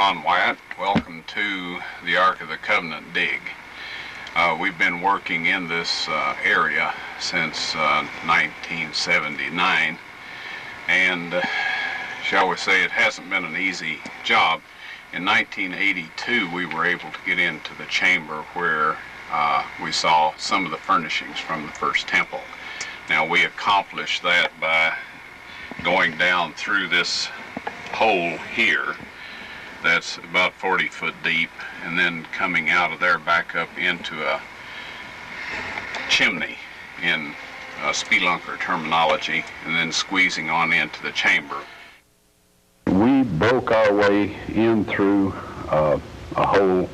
Ron Wyatt. Welcome to the Ark of the Covenant dig. We've been working in this area since 1979, and shall we say it hasn't been an easy job. In 1982 we were able to get into the chamber where we saw some of the furnishings from the first temple. Now we accomplished that by going down through this hole here that's about 40 foot deep, and then coming out of there back up into a chimney in spelunker terminology, and then squeezing on into the chamber. We broke our way in through a hole.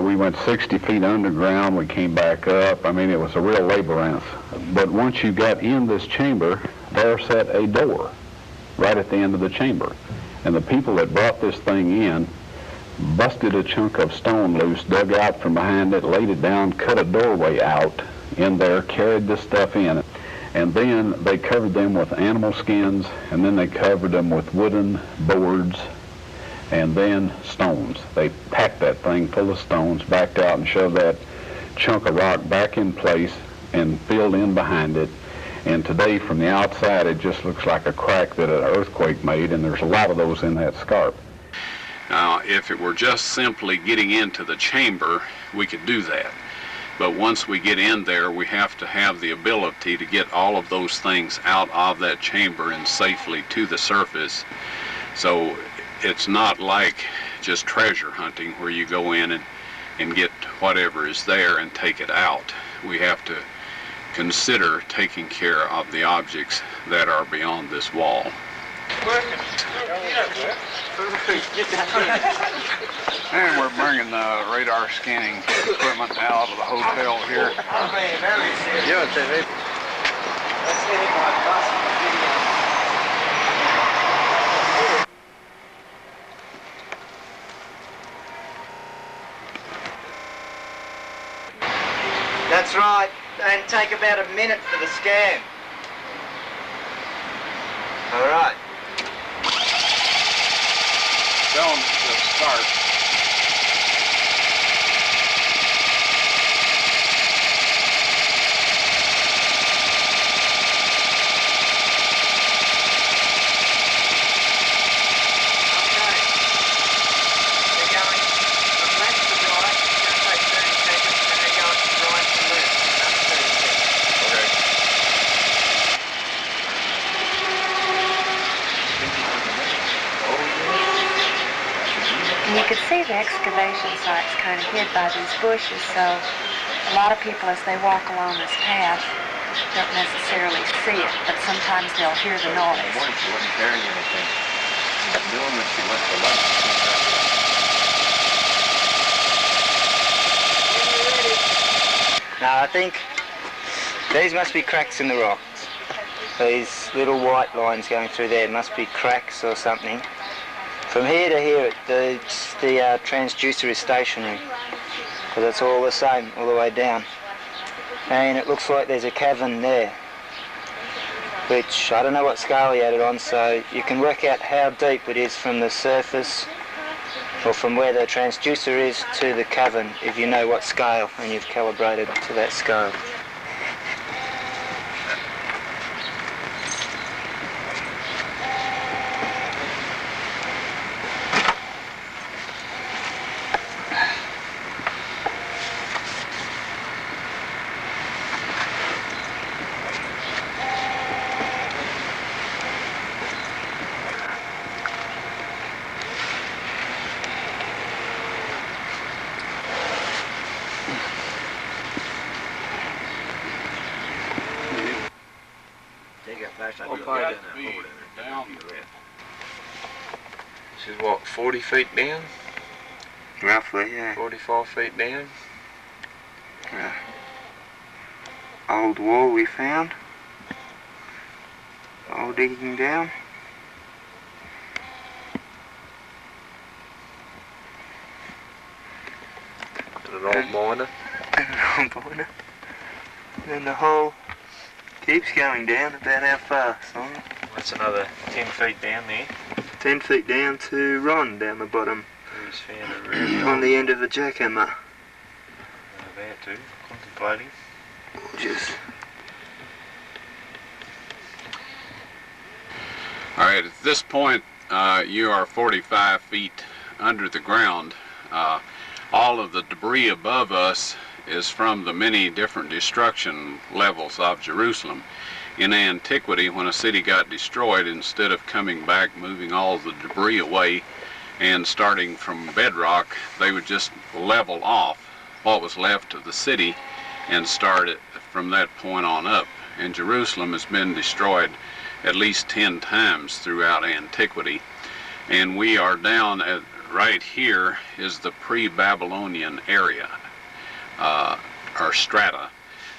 We went 60 feet underground, we came back up. I mean, it was a real labyrinth. But once you got in this chamber, there sat a door right at the end of the chamber. And the people that brought this thing in busted a chunk of stone loose, dug out from behind it, laid it down, cut a doorway out in there, carried this stuff in. And then they covered them with animal skins, and then they covered them with wooden boards, and then stones. They packed that thing full of stones, backed out and shoved that chunk of rock back in place and filled in behind it. And today, from the outside, it just looks like a crack that an earthquake made, and there's a lot of those in that scarp. Now, if it were just simply getting into the chamber, we could do that. But once we get in there, we have to have the ability to get all of those things out of that chamber and safely to the surface. So it's not like just treasure hunting where you go in and get whatever is there and take it out. We have to consider taking care of the objects that are beyond this wall. And we're bringing the radar scanning equipment out of the hotel here. That's right. And take about a minute for the scan. All right. Tell them to start. You could see the excavation sites kind of hid by these bushes, so a lot of people as they walk along this path don't necessarily see it, but sometimes they'll hear the noise. She wasn't carrying anything. She was doing when she went to lunch. Now I think these must be cracks in the rocks. These little white lines going through there must be cracks or something. From here to here, the transducer is stationary, because it's all the same all the way down. And it looks like there's a cavern there, which I don't know what scale he had it on, so you can work out how deep it is from the surface, or from where the transducer is to the cavern, if you know what scale and you've calibrated to that scale. This is what, 40 feet down? Roughly, yeah. 44 feet down? Old wall we found. Old digging down. And an old miner. And an old miner. And the hole keeps going down. About how far, Simon? That's another 10 feet down there. 10 feet down to Ron down the bottom. On the end of a jackhammer. There too, contemplating. Just All right, at this point, you are 45 feet under the ground. All of the debris above us is from the many different destruction levels of Jerusalem. In antiquity, when a city got destroyed, instead of coming back, moving all the debris away, and starting from bedrock, they would just level off what was left of the city and start it from that point on up. And Jerusalem has been destroyed at least 10 times throughout antiquity. And we are down at, right here is the pre-Babylonian area, or strata.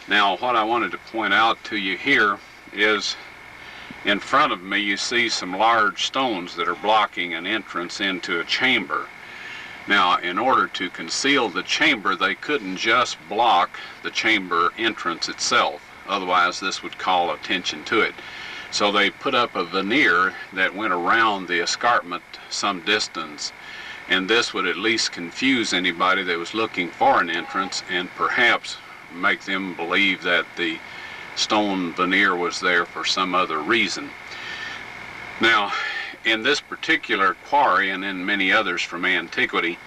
Now, what I wanted to point out to you here is in front of me you see some large stones that are blocking an entrance into a chamber. Now, in order to conceal the chamber, they couldn't just block the chamber entrance itself, otherwise this would call attention to it. So they put up a veneer that went around the escarpment some distance, and this would at least confuse anybody that was looking for an entrance and perhaps make them believe that the stone veneer was there for some other reason. Now, in this particular quarry and in many others from antiquity,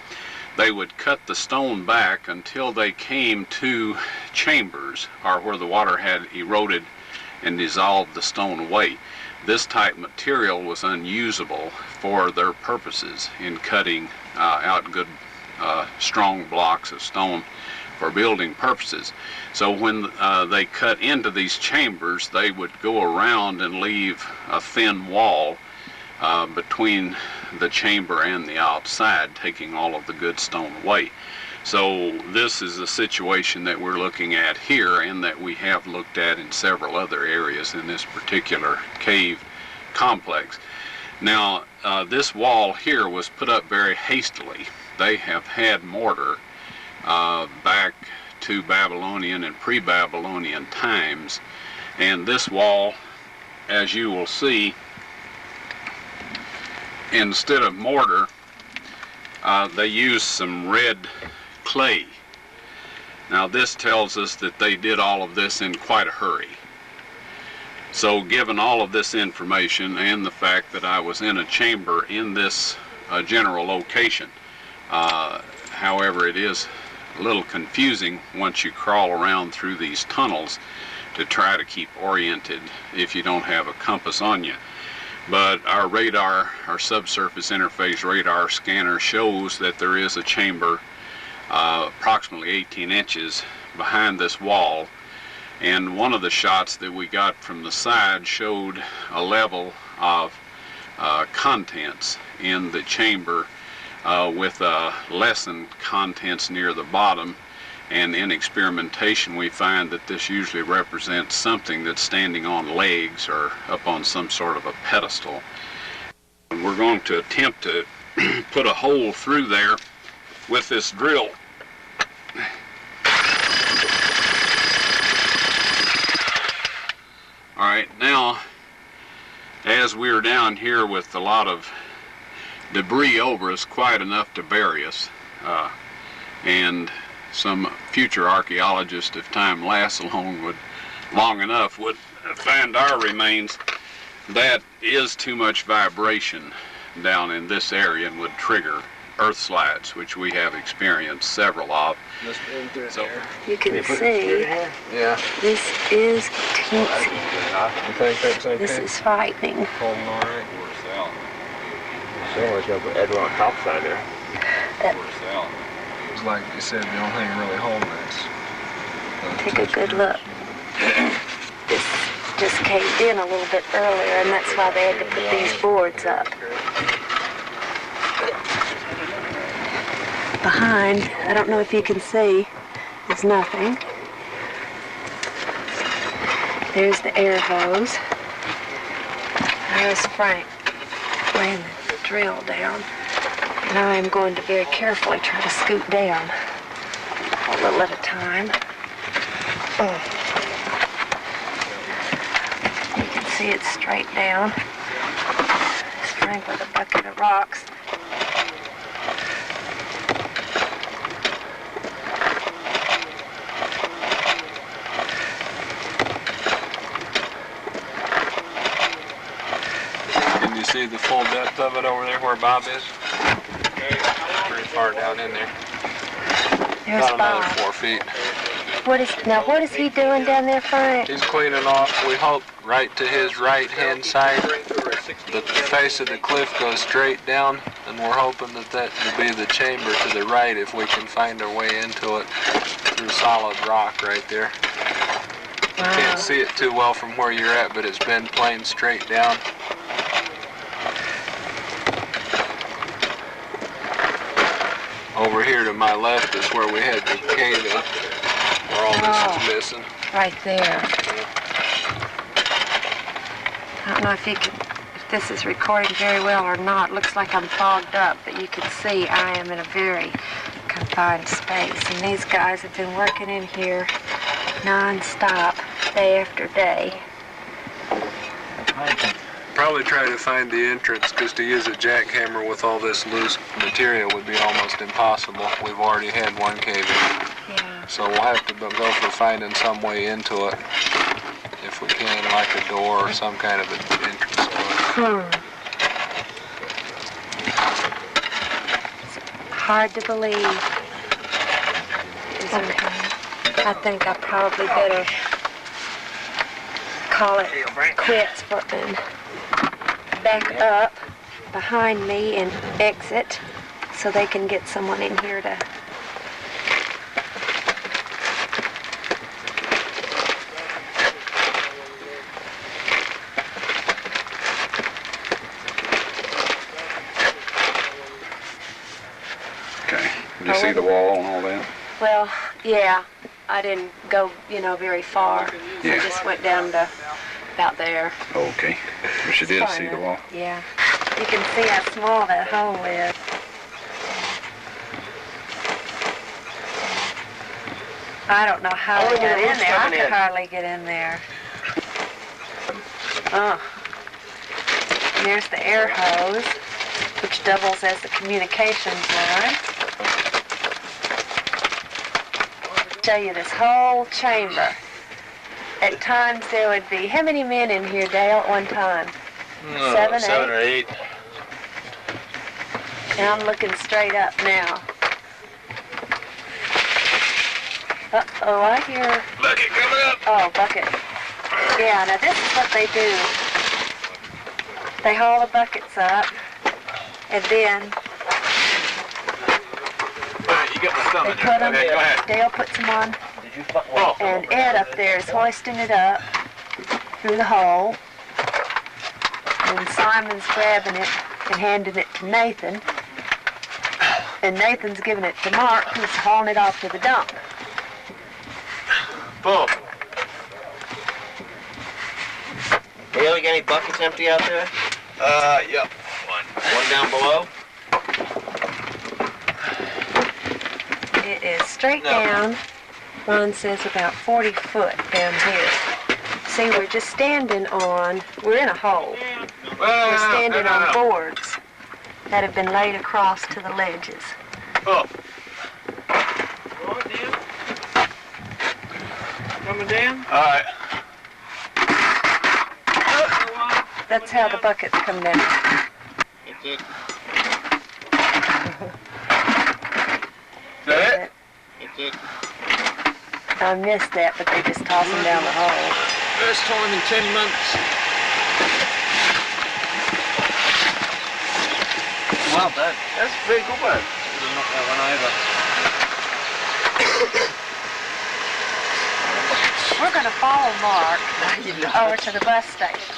they would cut the stone back until they came to chambers, or where the water had eroded and dissolved the stone away. This type material was unusable for their purposes in cutting out good strong blocks of stone for building purposes. So when they cut into these chambers, they would go around and leave a thin wall between the chamber and the outside, taking all of the good stone away. So this is a situation that we're looking at here and that we have looked at in several other areas in this particular cave complex. Now, this wall here was put up very hastily. They have had mortar back to Babylonian and pre-Babylonian times, and this wall, as you will see, instead of mortar, they used some red clay. Now this tells us that they did all of this in quite a hurry. So given all of this information and the fact that I was in a chamber in this general location, however, it is a little confusing once you crawl around through these tunnels to try to keep oriented if you don't have a compass on you. But our radar, our subsurface interface radar scanner, shows that there is a chamber approximately 18 inches behind this wall, and one of the shots that we got from the side showed a level of contents in the chamber with lessened contents near the bottom, and in experimentation we find that this usually represents something that's standing on legs or up on some sort of a pedestal. And we're going to attempt to put a hole through there with this drill. All right, now as we're down here with a lot of debris over us, quite enough to bury us, and some future archaeologists, if time lasts long enough, would find our remains, that is too much vibration down in this area and would trigger earth slides, which we have experienced several of. So You can see Yeah. this is teensy. You think that's okay? This is frightening. Holding all right? Sounds like you have Edward on top side there. It's like you said, the only thing really holding this. Take a good look. This just caved in a little bit earlier, and that's why they had to put these boards up. Behind, I don't know if you can see, there's nothing. There's the air hose. There's Frank laying the drill down. And I am going to very carefully try to scoot down a little at a time. You can see it's straight down. As think, with a bucket of rocks. Can you see the full depth of it over there where Bob is? Pretty far down in there. There's About another Bob. 4 feet. What is he doing down there, Frank? He's cleaning off, we hope, right to his right-hand side. The face of the cliff goes straight down, and we're hoping that that will be the chamber to the right if we can find our way into it through solid rock right there. You can't see it too well from where you're at, but it's been plain straight down. Over here to my left is where we had the cave in, where all this is missing. Right there. I don't know if this is recording very well or not. Looks like I'm fogged up, but you can see I am in a very confined space. And these guys have been working in here non-stop, day after day. Probably try to find the entrance, because to use a jackhammer with all this loose material would be almost impossible. We've already had one cave in. Yeah. So we'll have to go for finding some way into it, if we can, like a door or some kind of an entrance to it. It's hard to believe. Okay. I think I probably better call it quits and back up behind me and exit so they can get someone in here to... Okay. Did you see the wall and all that? Well, yeah, I didn't go, very far. Yeah. I just went down to about there. Okay. But you did see the wall. Yeah. You can see how small that hole is. I don't know how to get in there. I could hardly get in there. Oh. And there's the air hose, which doubles as the communications line. Show you this whole chamber. At times there would be, how many men in here, Dale, at one time? 7, 7 8? or 8. And I'm looking straight up now. Uh-oh, I hear... Bucket coming up! Oh, bucket. Yeah, now this is what they do. They haul the buckets up, and then You got my thumb they in put there. them, Okay, go ahead. Dale puts them on, Oh. and Ed up there is hoisting it up through the hole. And Simon's grabbing it and handing it to Nathan. And Nathan's giving it to Mark, who's hauling it off to the dump. Pull. Dale, you got any buckets empty out there? Yep. One down below? It is straight down. Ron says about 40 foot down here. See, we're just standing on, we're in a hole. We're standing on boards that have been laid across to the ledges. Oh. Coming down? All right. That's how the buckets come down. That's it. Is that it? That's it. I missed that, but they just toss them down the hole. First time in 10 months. Well done. That's a very good one. Should have knocked that one over. We're going to follow Mark over to the bus station.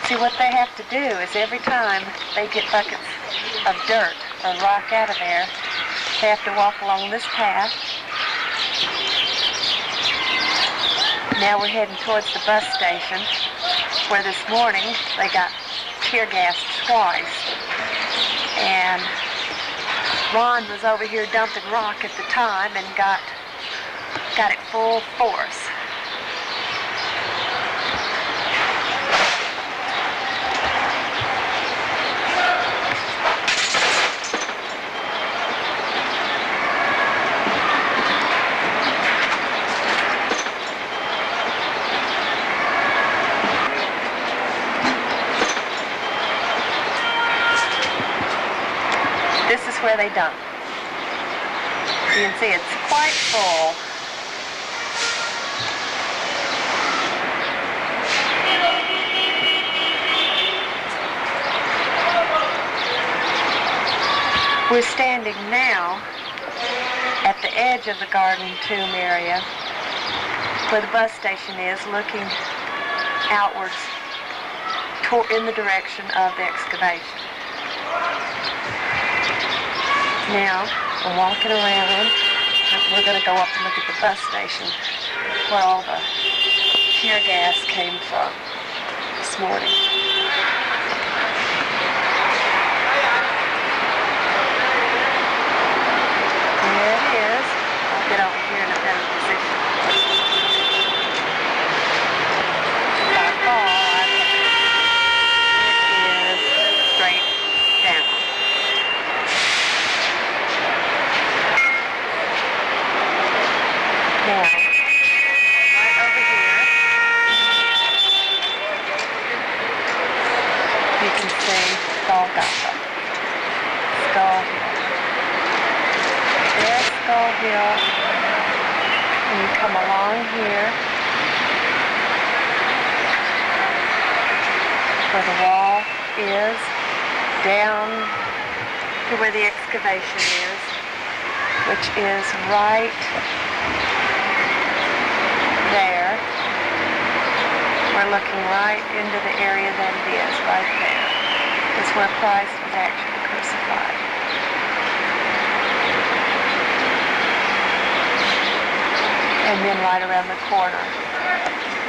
See, what they have to do is every time they get buckets of dirt or rock out of there, they have to walk along this path. Now we're heading towards the bus station, where this morning they got tear gassed twice. And Ron was over here dumping rock at the time and got it full force. there they don't. You can see it's quite full. We're standing now at the edge of the garden tomb area where the bus station is, looking outwards in the direction of the excavation. Now, we're walking around. We're going to go up and look at the bus station where all the tear gas came from this morning. There it is. I'll get over here in a better position. By far, it is straight down. Now, right over here, you can see Golgotha, Skull Hill. There's Skull Hill, and you come along here where the wall is, down to where the excavation is, which is right there. We're looking right into the area that it is, right there. It's where Christ was actually crucified. And then right around the corner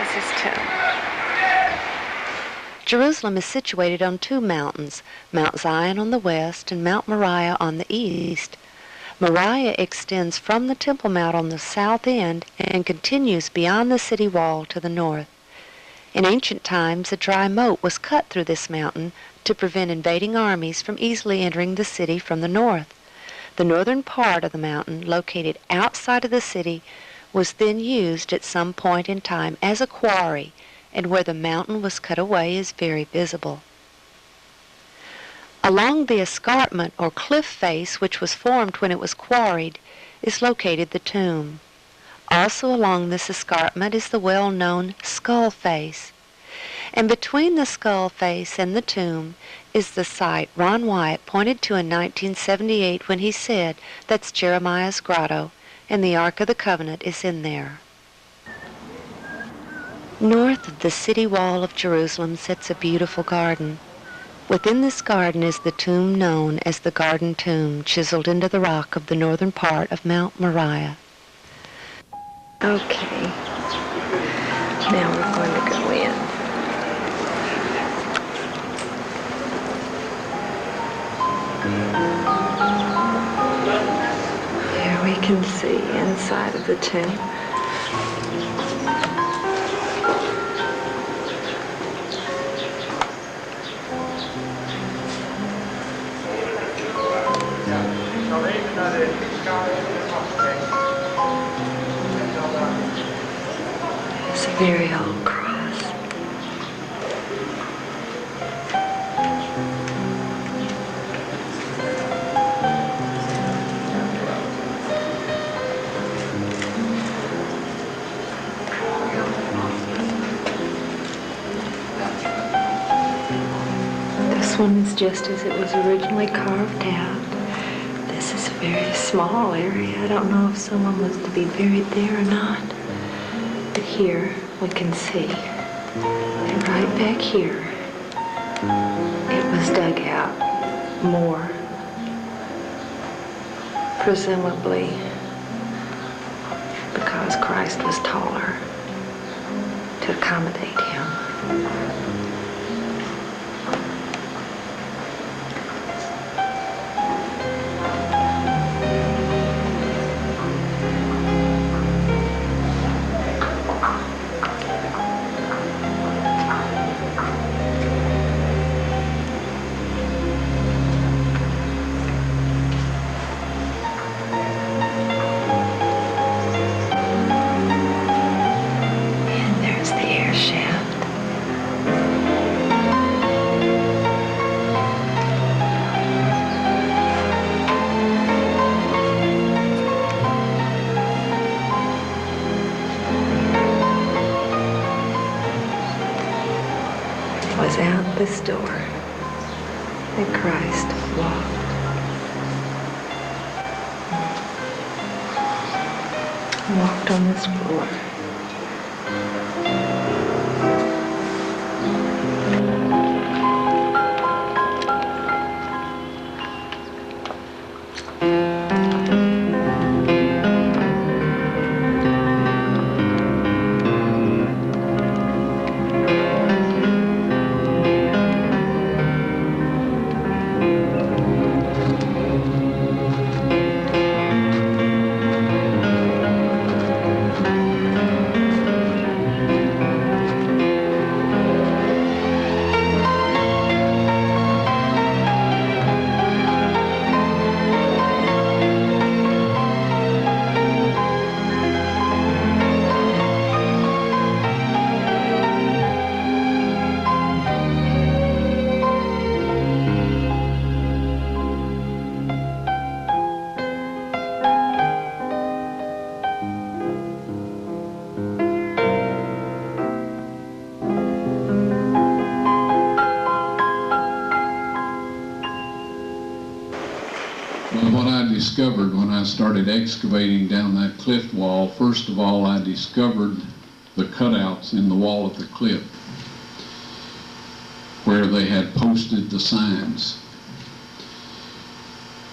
is his tomb. Jerusalem is situated on two mountains, Mount Zion on the west and Mount Moriah on the east. Moriah extends from the Temple Mount on the south end and continues beyond the city wall to the north. In ancient times, a dry moat was cut through this mountain to prevent invading armies from easily entering the city from the north. The northern part of the mountain, located outside of the city, was then used at some point in time as a quarry, and where the mountain was cut away is very visible. Along the escarpment or cliff face which was formed when it was quarried is located the tomb. Also along this escarpment is the well-known skull face. And between the skull face and the tomb is the site Ron Wyatt pointed to in 1978 when he said that's Jeremiah's grotto and the Ark of the Covenant is in there. North of the city wall of Jerusalem sits a beautiful garden. Within this garden is the tomb known as the Garden Tomb, chiseled into the rock of the northern part of Mount Moriah. Okay, now we're going to go in. Here we can see inside of the tomb. It's a very old cross. This one is just as it was originally carved out. This is a very small area. I don't know if someone was to be buried there or not. But here we can see that right back here it was dug out more, presumably because Christ was taller to accommodate him. was out this door that Christ walked on this floor. What I discovered when I started excavating down that cliff wall, first of all, I discovered the cutouts in the wall of the cliff where they had posted the signs.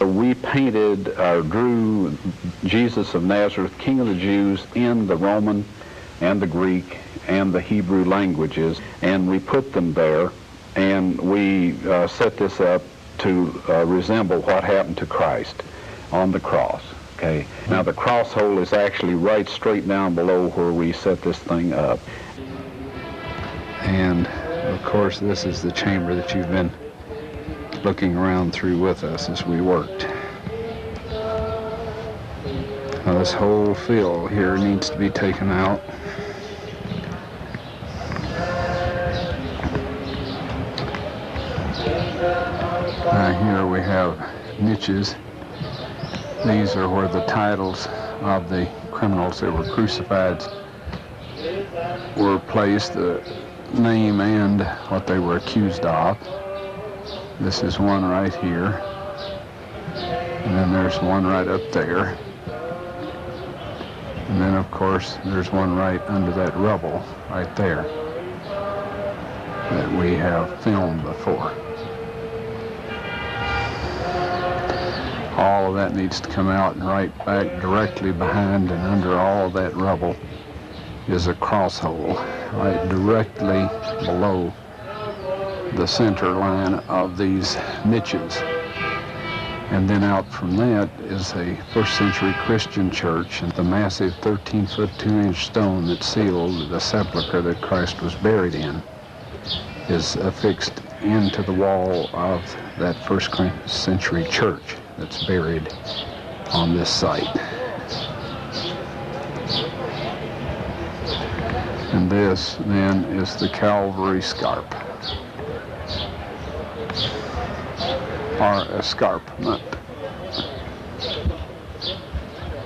We painted or drew Jesus of Nazareth, King of the Jews, in the Roman and the Greek and the Hebrew languages, and we put them there, and we set this up to resemble what happened to Christ on the cross. Okay. Now the cross hole is actually right straight down below where we set this thing up. And of course this is the chamber that you've been looking around through with us as we worked. Now this whole fill here needs to be taken out. Here we have niches. These are where the titles of the criminals that were crucified were placed, the name and what they were accused of. This is one right here, and then there's one right up there, and then of course there's one right under that rubble right there that we have filmed before. All of that needs to come out, and right back directly behind and under all of that rubble is a cross hole right directly below the center line of these niches. And then out from that is a first century Christian church, and the massive 13-foot 2-inch stone that sealed the sepulcher that Christ was buried in is affixed into the wall of that first century church that's buried on this site. And this then is the Calvary Scarp, or escarpment,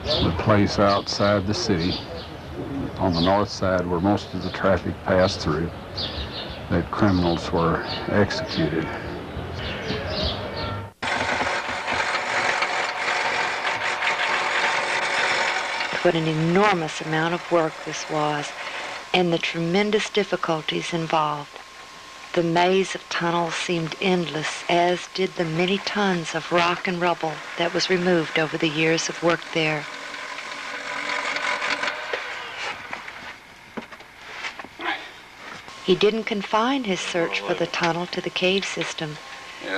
the place outside the city on the north side where most of the traffic passed through that criminals were executed. What an enormous amount of work this was, and the tremendous difficulties involved. The maze of tunnels seemed endless, as did the many tons of rock and rubble that was removed over the years of work there. He didn't confine his search for the tunnel to the cave system.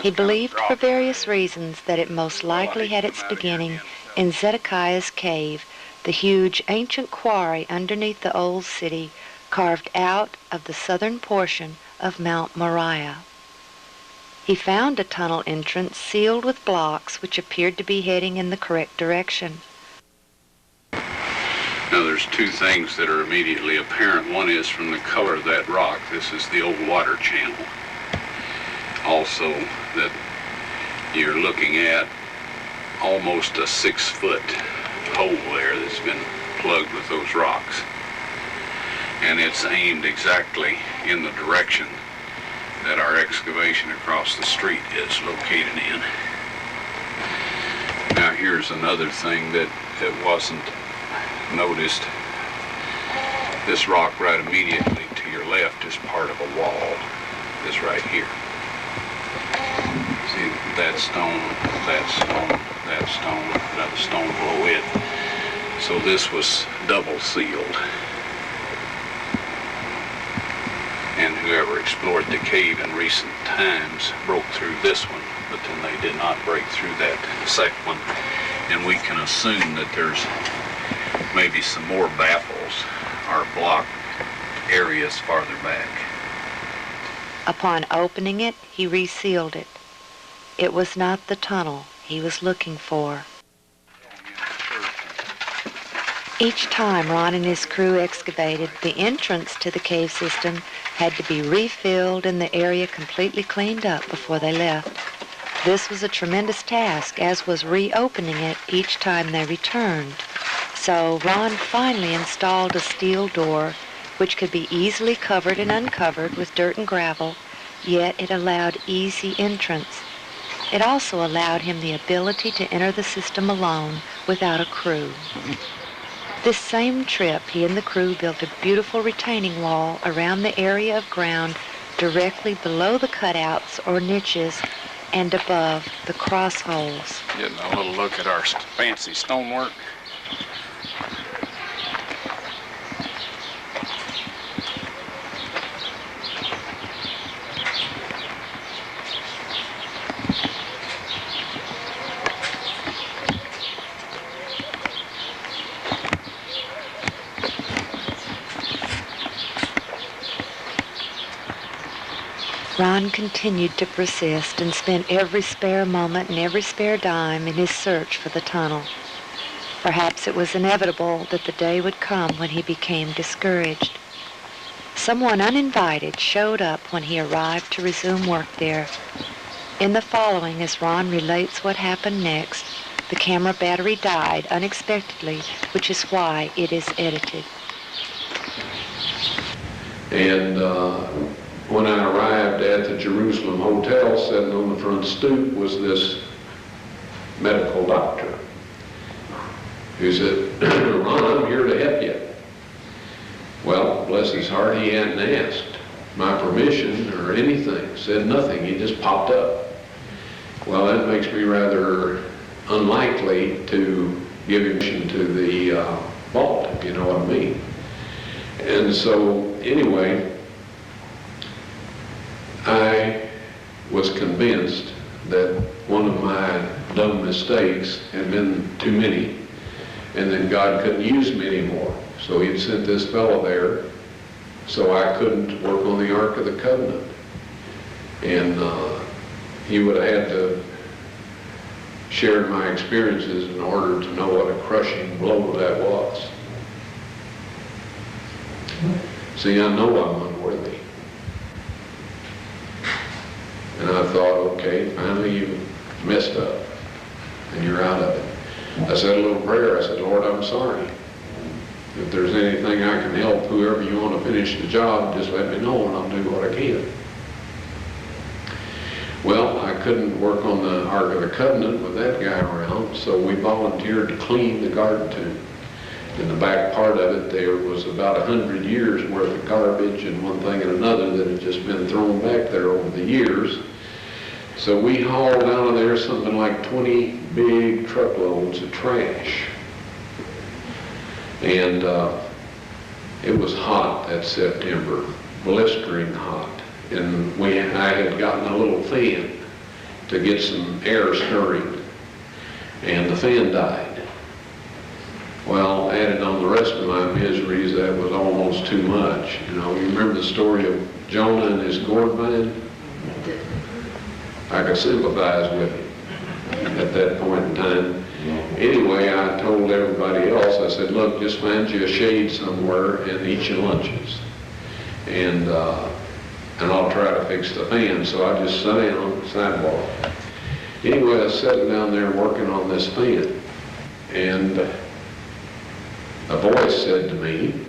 He believed for various reasons that it most likely had its beginning in Zedekiah's cave, the huge ancient quarry underneath the old city, carved out of the southern portion of Mount Moriah. He found a tunnel entrance sealed with blocks which appeared to be heading in the correct direction. Now there's two things that are immediately apparent. One is from the color of that rock. This is the old water channel. Also that you're looking at almost a 6-foot hole there that's been plugged with those rocks, and it's aimed exactly in the direction that our excavation across the street is located in. Now here's another thing that wasn't noticed. This rock right immediately to your left is part of a wall. This right here. See, that stone, another stone below it. So this was double sealed. And whoever explored the cave in recent times broke through this one, but then they did not break through that second one. And we can assume that there's maybe some more baffles or blocked areas farther back. Upon opening it, he resealed it. It was not the tunnel he was looking for. Each time Ron and his crew excavated, the entrance to the cave system had to be refilled and the area completely cleaned up before they left. This was a tremendous task, as was reopening it each time they returned. So Ron finally installed a steel door which could be easily covered and uncovered with dirt and gravel, yet it allowed easy entrance. It also allowed him the ability to enter the system alone without a crew. This same trip, he and the crew built a beautiful retaining wall around the area of ground directly below the cutouts or niches and above the cross holes. Getting a little look at our fancy stonework. Ron continued to persist and spent every spare moment and every spare dime in his search for the tunnel. Perhaps it was inevitable that the day would come when he became discouraged. Someone uninvited showed up when he arrived to resume work there. In the following, as Ron relates what happened next, the camera battery died unexpectedly, which is why it is edited. And when I arrived at the Jerusalem Hotel, sitting on the front stoop was this medical doctor who said, "Ron, I'm here to help you." Well, bless his heart, he hadn't asked my permission or anything, said nothing, he just popped up. Well, that makes me rather unlikely to give him permission to the vault, if you know what I mean. And so, anyway, I was convinced that one of my dumb mistakes had been too many, and then God couldn't use me anymore. So he'd sent this fellow there so I couldn't work on the Ark of the Covenant. And he would have had to share my experiences in order to know what a crushing blow that was. See, I know I'm unworthy. And I thought, okay, finally you messed up and you're out of it. I said a little prayer. I said, Lord, I'm sorry. If there's anything I can help, whoever you want to finish the job, just let me know and I'll do what I can. Well, I couldn't work on the Ark of the Covenant with that guy around, so we volunteered to clean the garden tomb. In the back part of it, there was about 100 years worth of garbage and one thing and another that had just been thrown back there over the years. So we hauled out of there something like 20 big truckloads of trash. And it was hot that September, blistering hot. And I had gotten a little fan to get some air stirring, and the fan died. Well, added on the rest of my miseries, that was almost too much. You know, you remember the story of Jonah and his gourd vine? I could sympathize with him at that point in time. Anyway, I told everybody else, I said, look, just find you a shade somewhere and eat your lunches. And I'll try to fix the fan. So I just sat down on the sidewalk. Anyway, I was sitting down there working on this fan. And a voice said to me,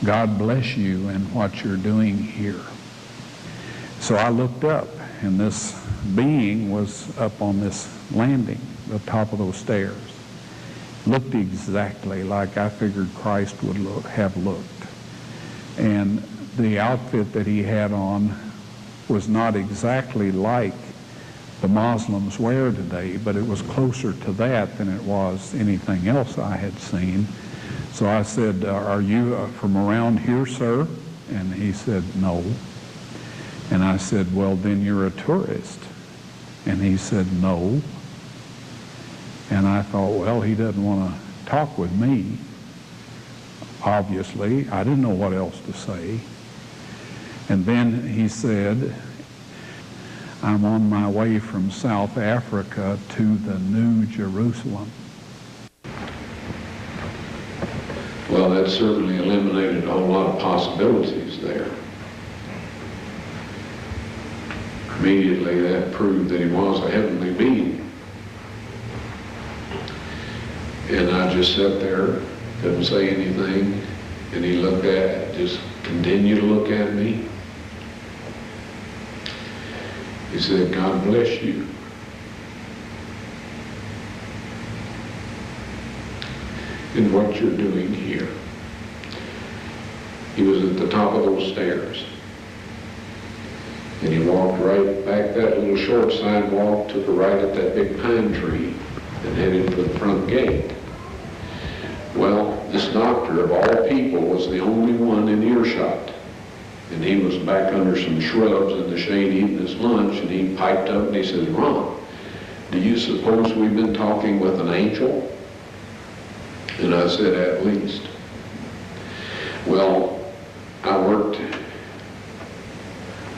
God bless you and what you're doing here. So I looked up, and this being was up on this landing, the top of those stairs. Looked exactly like I figured Christ would have looked. And the outfit that he had on was not exactly like the Muslims wear today, but it was closer to that than it was anything else I had seen. So I said, are you from around here, sir? And he said, no. And I said, well, then you're a tourist. And he said, no. And I thought, well, he doesn't want to talk with me. Obviously, I didn't know what else to say. And then he said, I'm on my way from South Africa to the New Jerusalem. Well, that certainly eliminated a whole lot of possibilities there. Immediately that proved that he was a heavenly being. And I just sat there, couldn't say anything, and he looked just continued to look at me. He said, God bless you. And what you're doing here. He was at the top of those stairs. And he walked right back that little short sidewalk, took a right at that big pine tree, and headed for the front gate. Well, this doctor of all people was the only one in earshot. And he was back under some shrubs in the shade eating his lunch, and he piped up and he said, Ron, do you suppose we've been talking with an angel? And I said, at least. Well, I worked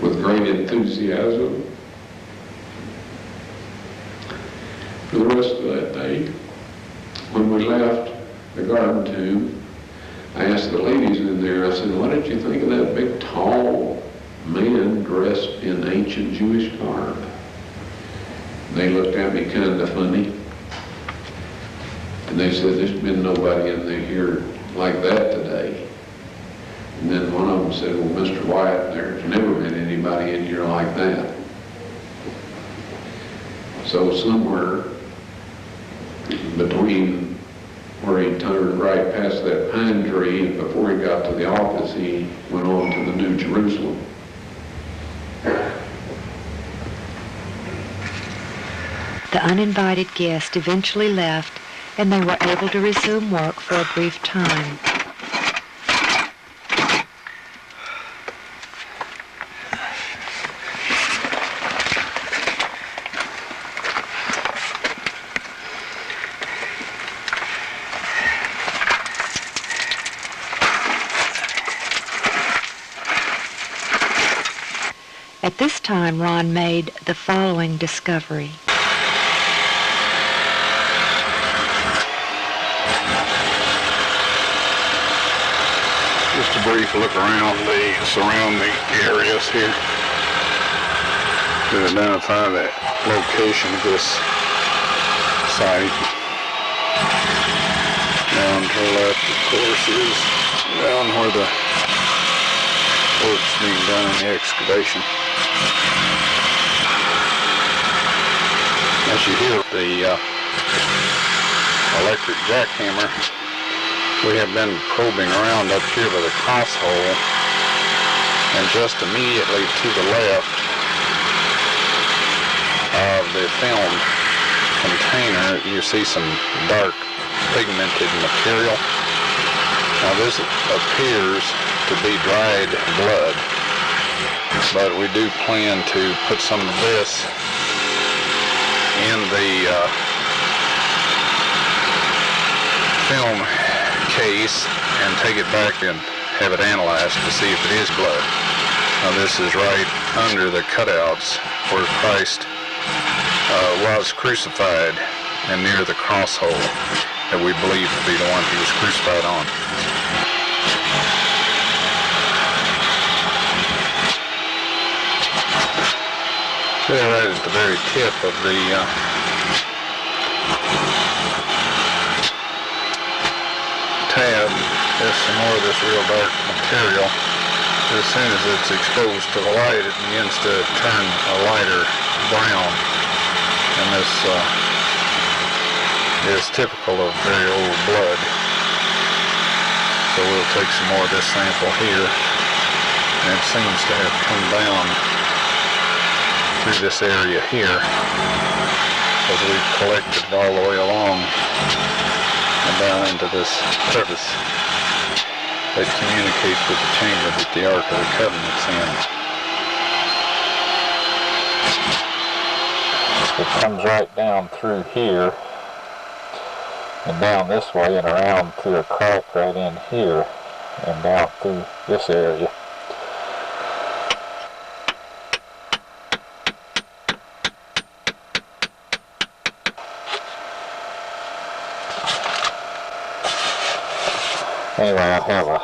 with great enthusiasm for the rest of that day. When we left the garden tomb, I asked the ladies in there, I said, what did you think of that big, tall man dressed in ancient Jewish garb? They looked at me kind of funny. And they said, there's been nobody in here like that today. And then one of them said, well, Mr. Wyatt, there's never been anybody in here like that. So somewhere between where he turned right past that pine tree and before he got to the office, he went on to the New Jerusalem. The uninvited guest eventually left, and they were able to resume work for a brief time. At this time, Ron made the following discovery. Just a brief look around the surrounding areas here to identify the location of this site. Down to the left, of course, is down where the work's being done in the excavation. As you hear the electric jackhammer, we have been probing around up here by the cross hole, and just immediately to the left of the film container, you see some dark pigmented material. Now this appears to be dried blood, but we do plan to put some of this in the film case and take it back and have it analyzed to see if it is blood. Now this is right under the cutouts where Christ was crucified and near the cross hole that we believe to be the one he was crucified on. There, right at the very tip of the tab, there's some more of this real dark material. as soon as it's exposed to the light, it begins to turn a lighter brown. And this is typical of very old blood. So we'll take some more of this sample here. And it seems to have come down through this area here, as we've collected it all the way along and down into this crevice that communicates with the chamber that the Ark of the Covenant's in. It comes right down through here and down this way and around through a crack right in here and down through this area. Anyway, I have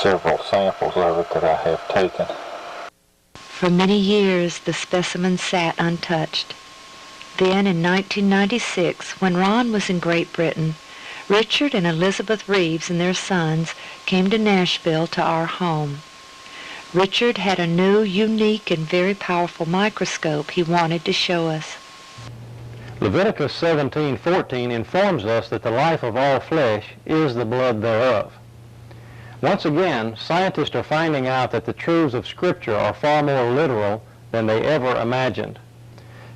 several samples of it that I have taken. For many years, the specimen sat untouched. Then, in 1996, when Ron was in Great Britain, Richard and Elizabeth Reeves and their sons came to Nashville to our home. Richard had a new, unique, and very powerful microscope he wanted to show us. Leviticus 17:14 informs us that the life of all flesh is the blood thereof. Once again, scientists are finding out that the truths of Scripture are far more literal than they ever imagined.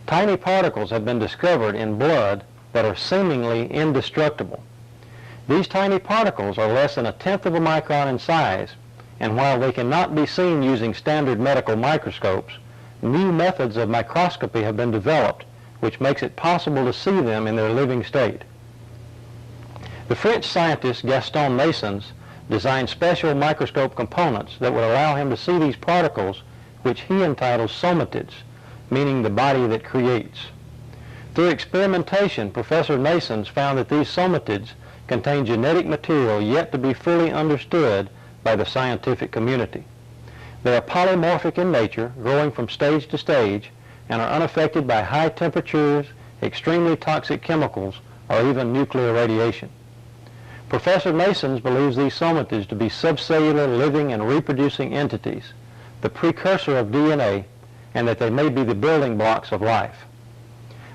Tiny particles have been discovered in blood that are seemingly indestructible. These tiny particles are less than 1/10 of a micron in size, and while they cannot be seen using standard medical microscopes, new methods of microscopy have been developed which makes it possible to see them in their living state. The French scientist Gaston Masons designed special microscope components that would allow him to see these particles, which he entitles somatids, meaning the body that creates. Through experimentation, Professor Masons found that these somatids contain genetic material yet to be fully understood by the scientific community. They are polymorphic in nature, growing from stage to stage, and are unaffected by high temperatures, extremely toxic chemicals, or even nuclear radiation. Professor Masons believes these somatids to be subcellular living and reproducing entities, the precursor of DNA, and that they may be the building blocks of life.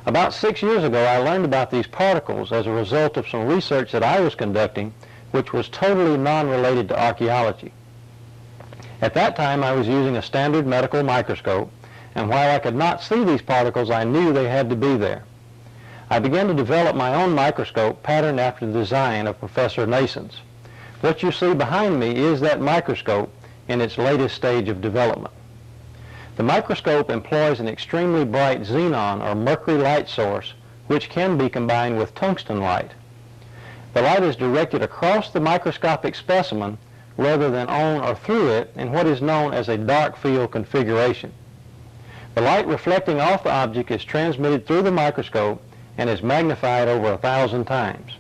About 6 years ago, I learned about these particles as a result of some research that I was conducting, which was totally non-related to archaeology. At that time, I was using a standard medical microscope, and while I could not see these particles, I knew they had to be there. I began to develop my own microscope patterned after the design of Professor Mason's. What you see behind me is that microscope in its latest stage of development. The microscope employs an extremely bright xenon or mercury light source, which can be combined with tungsten light. The light is directed across the microscopic specimen rather than on or through it in what is known as a dark field configuration. The light reflecting off the object is transmitted through the microscope and is magnified over 1,000 times.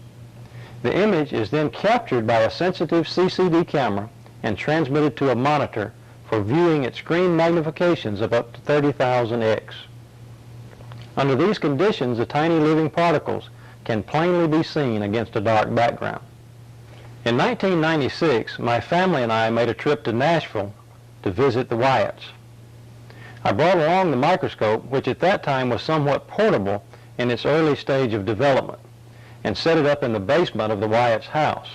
The image is then captured by a sensitive CCD camera and transmitted to a monitor for viewing at screen magnifications of up to 30,000x. Under these conditions, the tiny living particles can plainly be seen against a dark background. In 1996, my family and I made a trip to Nashville to visit the Wyatts. I brought along the microscope, which at that time was somewhat portable in its early stage of development, and set it up in the basement of the Wyatt's house.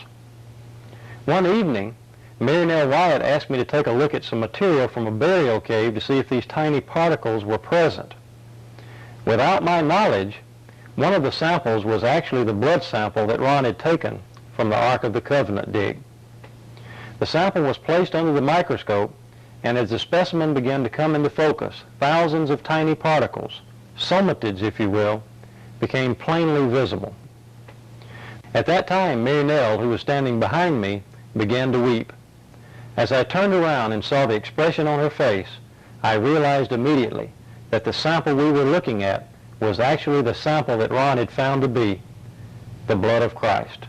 One evening, Mary Nell Wyatt asked me to take a look at some material from a burial cave to see if these tiny particles were present. Without my knowledge, one of the samples was actually the blood sample that Ron had taken from the Ark of the Covenant dig. The sample was placed under the microscope, and as the specimen began to come into focus, thousands of tiny particles, somatids if you will, became plainly visible. At that time, Mary Nell, who was standing behind me, began to weep. As I turned around and saw the expression on her face, I realized immediately that the sample we were looking at was actually the sample that Ron had found to be the blood of Christ.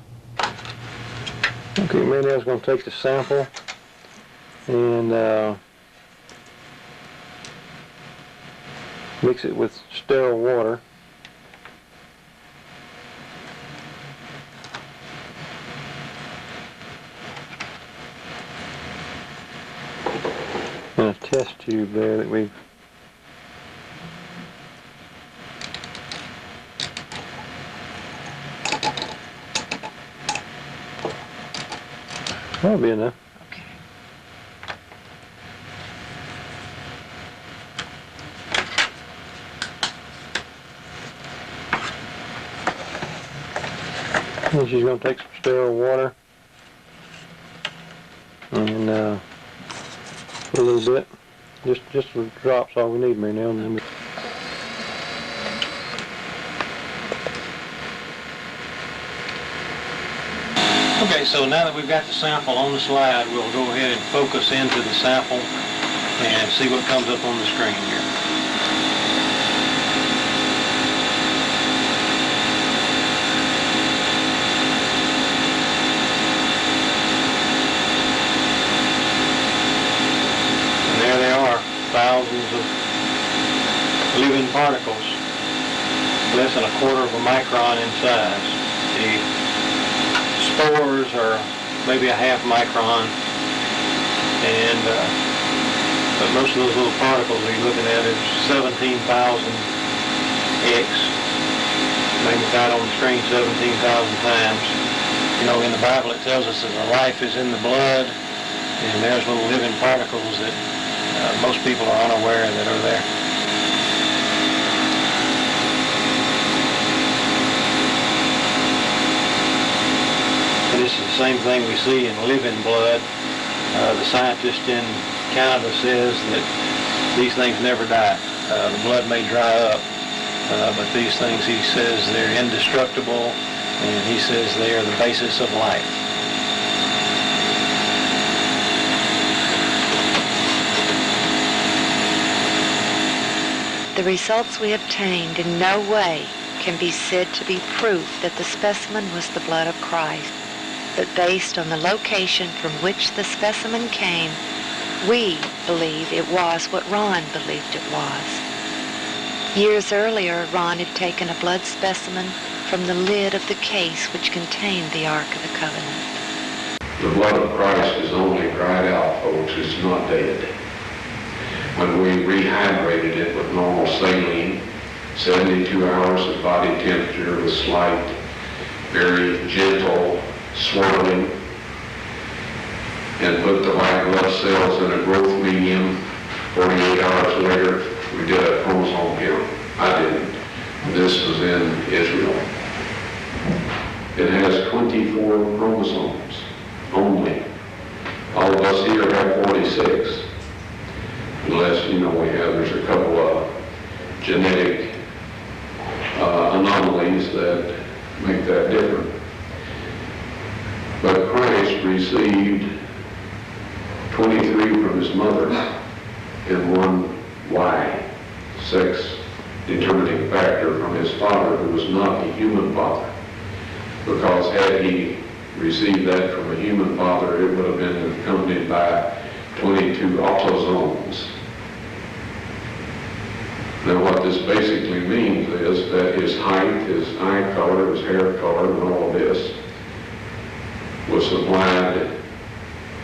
Okay, Mary Nell's going to take the sample and mix it with sterile water. test tube there that we've that'll be enough. Okay. And she's going to take some sterile water and put a little bit, just some drops, all we need right now. And then okay, so now that we've got the sample on the slide, we'll go ahead and focus into the sample and see what comes up on the screen here. And there they are, thousands of living particles, less than a quarter of a micron in size. The spores are maybe a half micron, and but most of those little particles that you're looking at is 17,000 X, magnified on the screen 17,000 times. You know, in the Bible it tells us that the life is in the blood, and there's little living particles that most people are unaware that are there. This is the same thing we see in living blood. The scientist in Canada says that these things never die. The blood may dry up, but these things, he says, they're indestructible, and he says they are the basis of life. The results we obtained in no way can be said to be proof that the specimen was the blood of Christ, but based on the location from which the specimen came, we believe it was what Ron believed it was. Years earlier, Ron had taken a blood specimen from the lid of the case which contained the Ark of the Covenant. The blood of Christ is only dried out, folks. It's not dead. When we rehydrated it with normal saline, 72 hours of body temperature with slight, very gentle swirling, and put the white blood cells in a growth medium, 48 hours later, we did a chromosome count. I didn't. This was in Israel. It has 24 chromosomes only. All of us here have 46. Unless, you know, there's a couple of genetic anomalies that make that different. But Christ received 23 from his mother and 1 Y, sex determining factor, from his father, who was not a human father. Because had he received that from a human father, it would have been accompanied by 22 autosomes. Now what this basically means is that his height, his eye color, his hair color, and all of this was supplied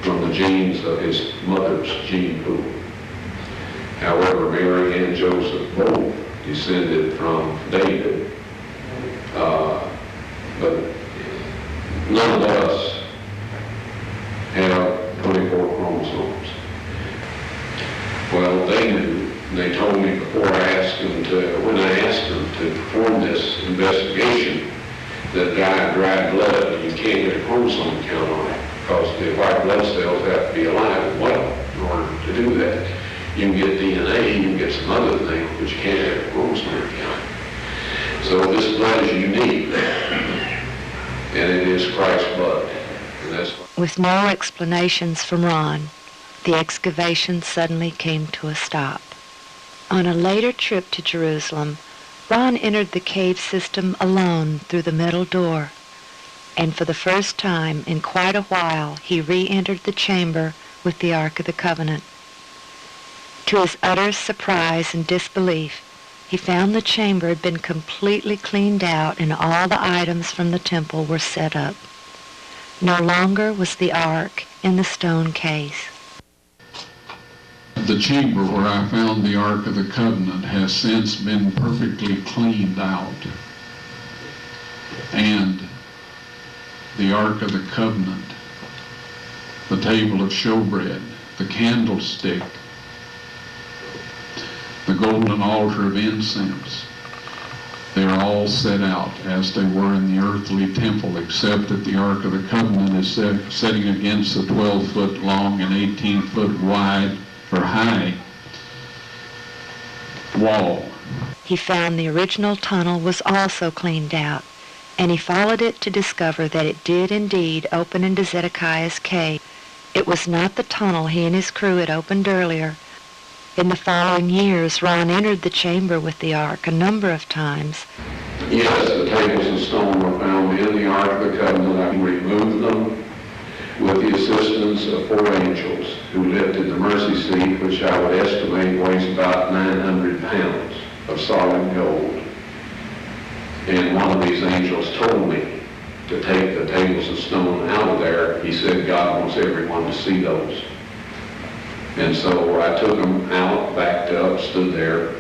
from the genes of his mother's gene pool. However, Mary and Joseph both descended from David, but none of us have 24 chromosomes. Well, they knew. They told me before when I asked them to perform this investigation, that dried blood, you can't get a chromosome count on it because the white blood cells have to be alive and well in order to do that. You can get DNA, you can get some other things, but you can't have a chromosome count. So this blood is unique, and it is Christ's blood. And that's With no explanations from Ron, the excavation suddenly came to a stop. On a later trip to Jerusalem, Ron entered the cave system alone through the middle door, and for the first time in quite a while he re-entered the chamber with the Ark of the Covenant. To his utter surprise and disbelief, he found the chamber had been completely cleaned out and all the items from the temple were set up. No longer was the Ark in the stone case. The chamber where I found the Ark of the Covenant has since been perfectly cleaned out. And the Ark of the Covenant, the table of showbread, the candlestick, the golden altar of incense, they're all set out as they were in the earthly temple, except that the Ark of the Covenant is setting against a 12-foot long and 18-foot wide or high wall. He found the original tunnel was also cleaned out, and he followed it to discover that it did indeed open into Zedekiah's cave. It was not the tunnel he and his crew had opened earlier. In the following years, Ron entered the chamber with the Ark a number of times. Yes, the tables of stone were found in the Ark of the Covenant. I removed them with the assistance of 4 angels who lifted the mercy seat, which I would estimate weighs about 900 pounds of solid gold. And one of these angels told me to take the tables of stone out of there. He said God wants everyone to see those. And so I took them out, backed up, stood there,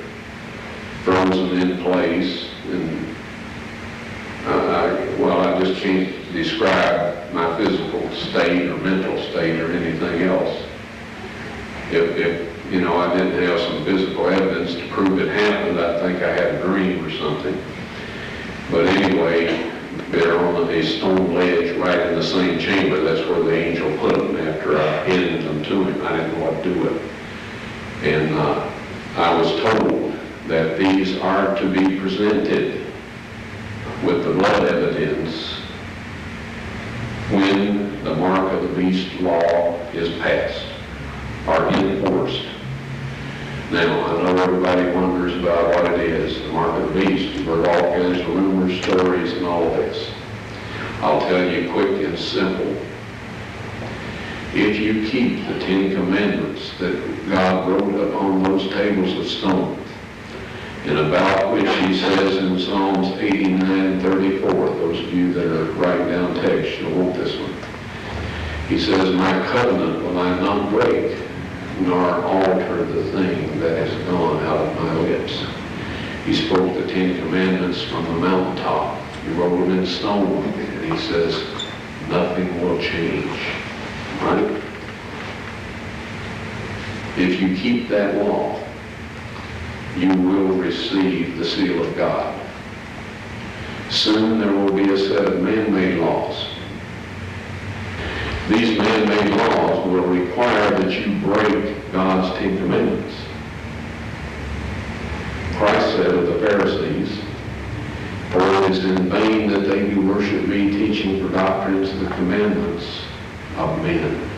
frozen in place, and I just can't describe my physical state or mental state or anything else. If I didn't have some physical evidence to prove it happened, I think I had a dream or something. But anyway, they're on a stone ledge right in the same chamber. That's where the angel put them after I handed them to him. I didn't know what to do with them. And I was told that these are to be presented with the blood evidence when the mark of the beast law is passed or enforced. Now, I know everybody wonders about what it is, the mark of the beast. You've heard all kinds of rumors, stories, and all this. I'll tell you quick and simple. If you keep the 10 Commandments that God wrote upon those tables of stone, and about which he says in Psalms 89:34, those of you that are writing down text, you'll want this one. He says, my covenant will I not break, nor alter the thing that has gone out of my lips. He spoke the 10 Commandments from the mountaintop. He wrote them in stone, and he says, nothing will change. Right? If you keep that law, you will receive the seal of God. Soon there will be a set of man-made laws. These man-made laws will require that you break God's 10 Commandments. Christ said of the Pharisees, for it is in vain that they do worship me, teaching for doctrines the commandments of men.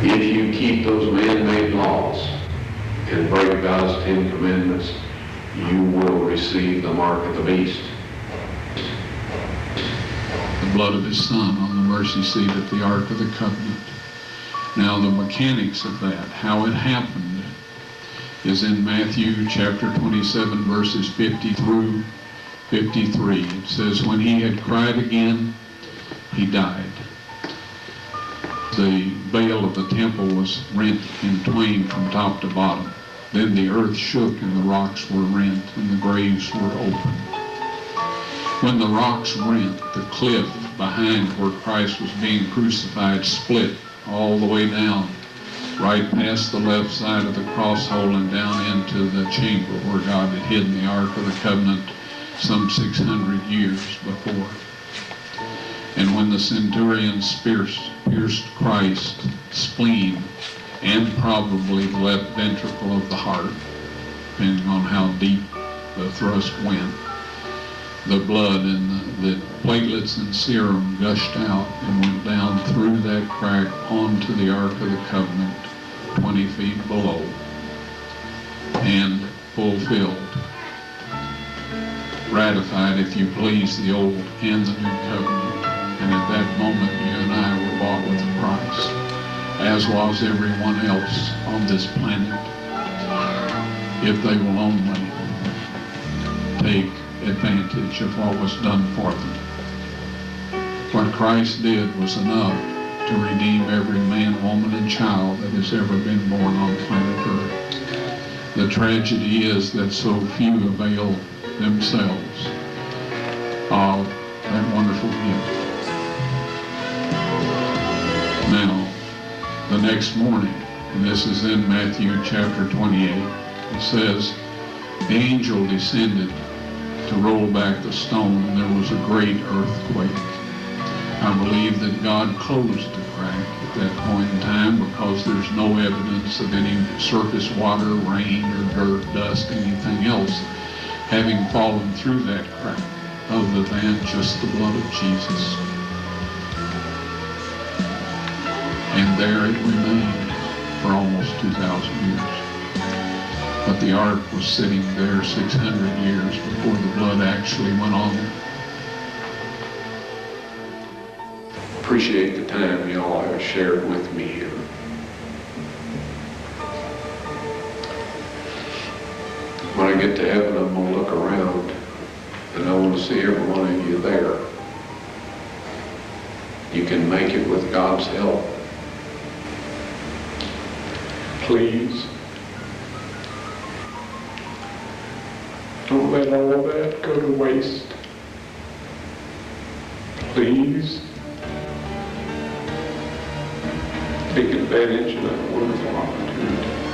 If you keep those man-made laws and break God's 10 Commandments, you will receive the mark of the beast. The blood of his Son on the mercy seat at the Ark of the Covenant. Now the mechanics of that, how it happened, is in Matthew chapter 27, verses 50 through 53. It says, when he had cried again, he died. The veil of the temple was rent in twain from top to bottom. Then the earth shook and the rocks were rent and the graves were opened. When the rocks rent, the cliff behind where Christ was being crucified split all the way down, right past the left side of the cross hole and down into the chamber where God had hidden the Ark of the Covenant some 600 years before. And when the centurions pierced Christ's spleen and probably the left ventricle of the heart, depending on how deep the thrust went, the blood and the platelets and serum gushed out and went down through that crack onto the Ark of the Covenant 20 feet below and fulfilled, ratified, if you please, the Old and the New Covenant. And at that moment, you and I were bought with a price, as was everyone else on this planet, if they will only take advantage of what was done for them. What Christ did was enough to redeem every man, woman, and child that has ever been born on planet Earth. The tragedy is that so few avail themselves of that wonderful gift. Now, the next morning, and this is in Matthew chapter 28, it says, the angel descended to roll back the stone, and there was a great earthquake. I believe that God closed the crack at that point in time because there's no evidence of any surface water, rain, or dirt, dust, anything else having fallen through that crack other than just the blood of Jesus. And there it remained for almost 2,000 years. But the ark was sitting there 600 years before the blood actually went on it. Appreciate the time you all have shared with me here. When I get to heaven, I'm going to look around and I want to see every one of you there. You can make it with God's help. Please, don't let all that go to waste. Please, take advantage of that wonderful opportunity.